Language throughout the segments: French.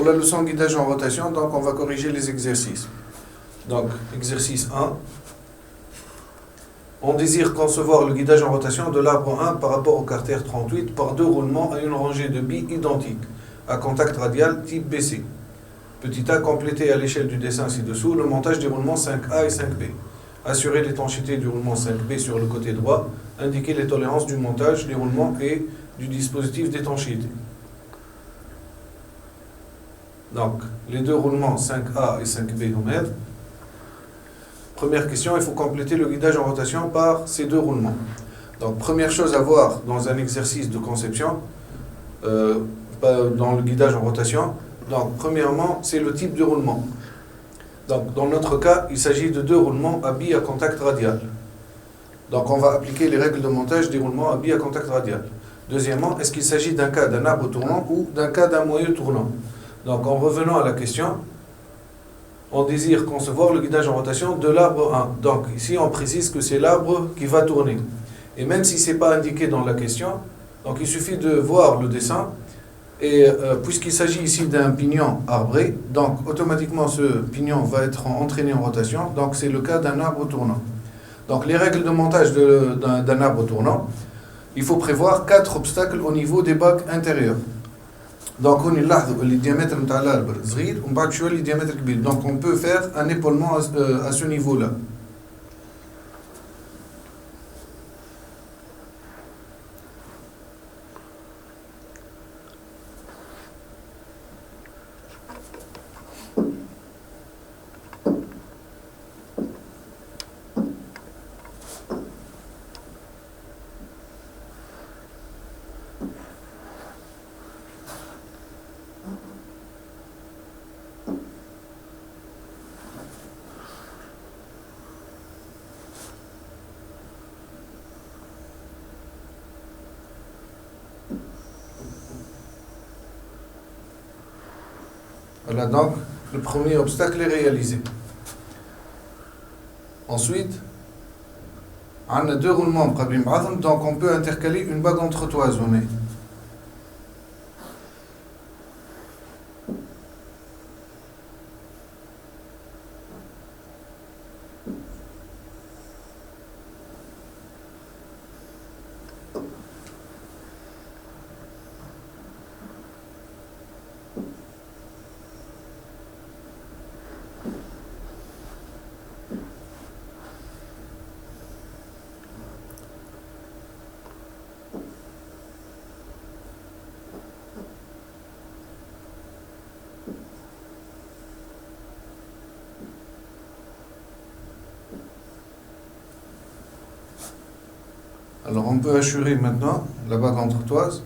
Pour la leçon guidage en rotation, donc on va corriger les exercices. Donc, exercice 1. On désire concevoir le guidage en rotation de l'arbre 1 par rapport au carter 38 par deux roulements à une rangée de billes identiques, à contact radial type BC. Petit a, complété à l'échelle du dessin ci-dessous le montage des roulements 5A et 5B. Assurer l'étanchéité du roulement 5B sur le côté droit, indiquer les tolérances du montage, des roulements et du dispositif d'étanchéité. Donc, les deux roulements 5A et 5B au mètre. Première question, il faut compléter le guidage en rotation par ces deux roulements. Donc, première chose à voir dans un exercice de conception, dans le guidage en rotation. Donc, premièrement, c'est le type de roulement. Donc, dans notre cas, il s'agit de deux roulements à billes à contact radial. Donc, on va appliquer les règles de montage des roulements à billes à contact radial. Deuxièmement, est-ce qu'il s'agit d'un cas d'un arbre tournant ou d'un cas d'un moyeu tournant? Donc, en revenant à la question, on désire concevoir le guidage en rotation de l'arbre 1. Donc, ici, on précise que c'est l'arbre qui va tourner. Et même si ce n'est pas indiqué dans la question, donc il suffit de voir le dessin. Et puisqu'il s'agit ici d'un pignon arbré, donc automatiquement ce pignon va être entraîné en rotation. Donc, c'est le cas d'un arbre tournant. Donc, les règles de montage d'un arbre tournant, il faut prévoir 4 obstacles au niveau des bacs intérieurs. Donc, on le diamètre de l'arbre صغير ومن بعد شويه le diamètre كبير. Donc, on peut faire un épaulement à ce niveau-là. Voilà, donc le premier obstacle est réalisé. Ensuite, on a deux roulements, donc on peut intercaler une bague entre toisonnées. Alors on peut assurer maintenant la bague entre toises.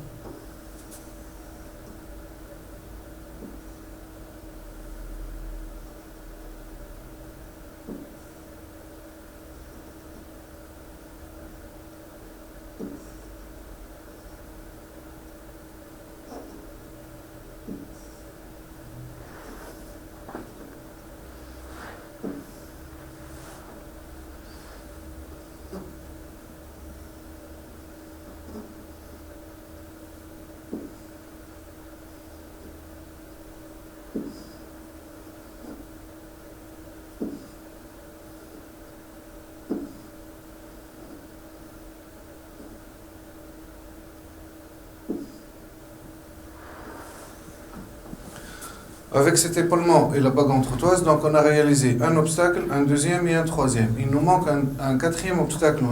Avec cet épaulement et la bague entre toises, donc on a réalisé un obstacle, un deuxième et un troisième. Il nous manque un quatrième obstacle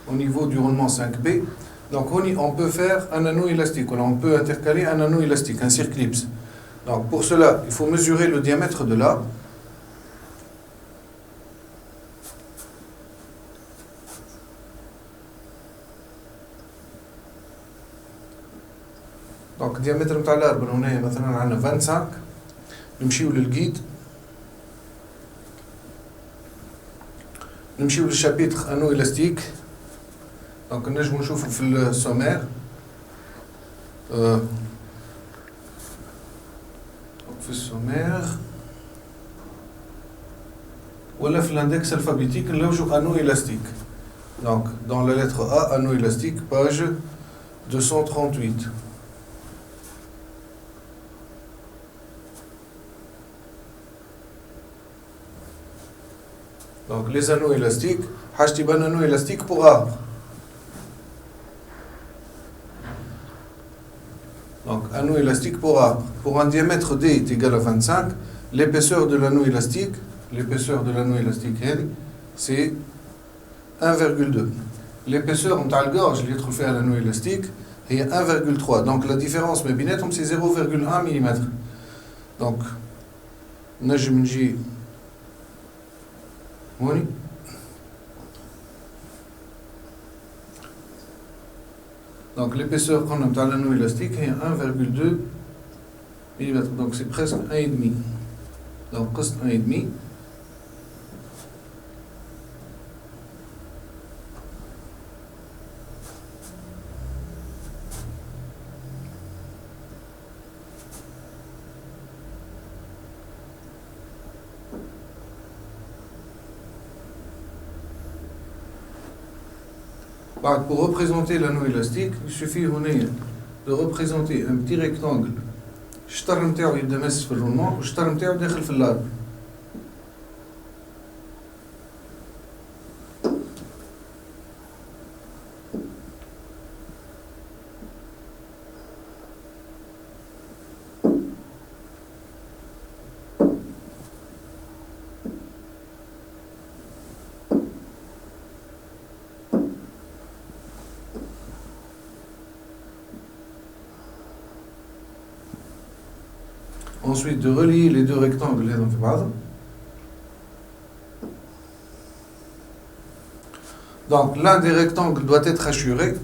au niveau du roulement 5B. Donc on peut faire un anneau élastique, on peut intercaler un anneau élastique, un circlips. Donc pour cela, il faut mesurer le diamètre de l'arbre. Donc le diamètre de l'arbre, on est maintenant à 25. نمشيو للجيد نمشيو للشابيتر انو الاستيك دونك نجمو نشوفو في السومير في السومير ولا في الاندكس الفابيتيك نلوجو انو الاستيك دونك dans la lettre A anneau élastique page 238. Donc les anneaux élastiques, حاجتي بان anneau élastique pour arbre. Donc anneau élastique pour arbre. Pour un diamètre D est égal à 25, l'épaisseur de l'anneau élastique, c'est 1,2. L'épaisseur de la gorge اللي يدخل فيها l'anneau élastique هي 1,3. Donc la différence ما بيناتهم c'est 0,1 mm. Donc نجم نجي هوني donc l'épaisseur qu'on a dans l'anneau élastique est 1,2 mm. Donc c'est presque 1,5. Donc presque 1,5. Pour représenter l'anneau élastique, il suffit de représenter un petit rectangle. الشطر نتاعو يبدا ماسس في الرولمون والشطر نتاعو داخل في الارض. Ensuite, de relier les deux rectangles les uns في بعض. Donc, l'un des rectangles doit être hachuré.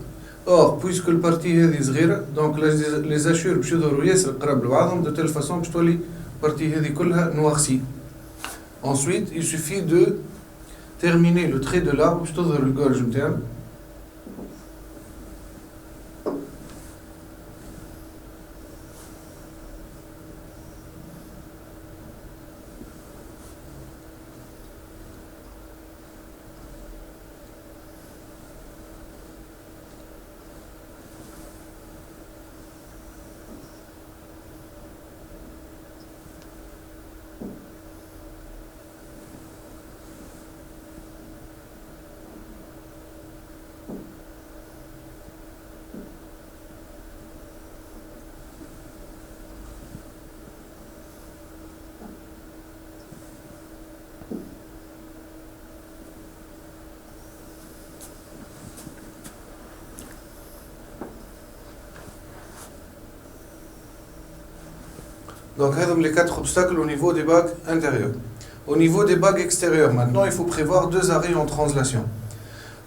Or, puisque le partie est صغيرة, donc les hachures باش يظهروا ياسر قراب لبعضهم de telle façon باش تولي البارتي هذه كلها noircie. Ensuite, il suffit de terminer le trait de l'arbre باش تظهر الجورج نتاعو. Donc, les 4 obstacles au niveau des bagues intérieures. Au niveau des bagues extérieures, maintenant, il faut prévoir 2 arrêts en translation.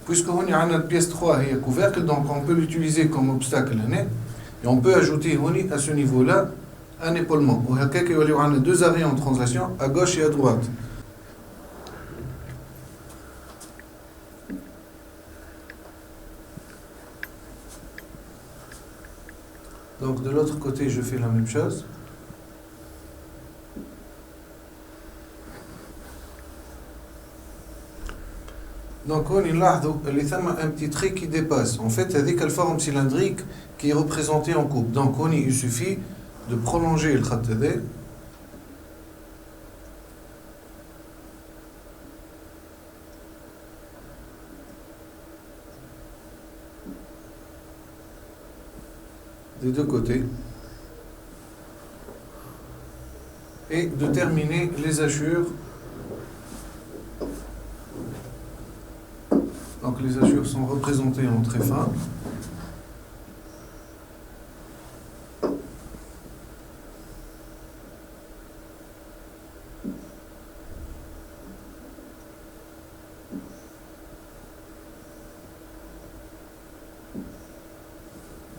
Puisque on a une pièce 3 et un couvercle, donc on peut l'utiliser comme obstacle. Et on peut ajouter à ce niveau-là un épaulement. On a 2 arrêts en translation à gauche et à droite. Donc, de l'autre côté, je fais la même chose. Donc on y a un petit trait qui dépasse. En fait, avec la forme cylindrique qui est représentée en coupe. Donc il suffit de prolonger le khattadé. Des deux côtés. Et de terminer les hachures. Donc les hachures sont représentées en très fin.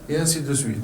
Et ainsi de suite.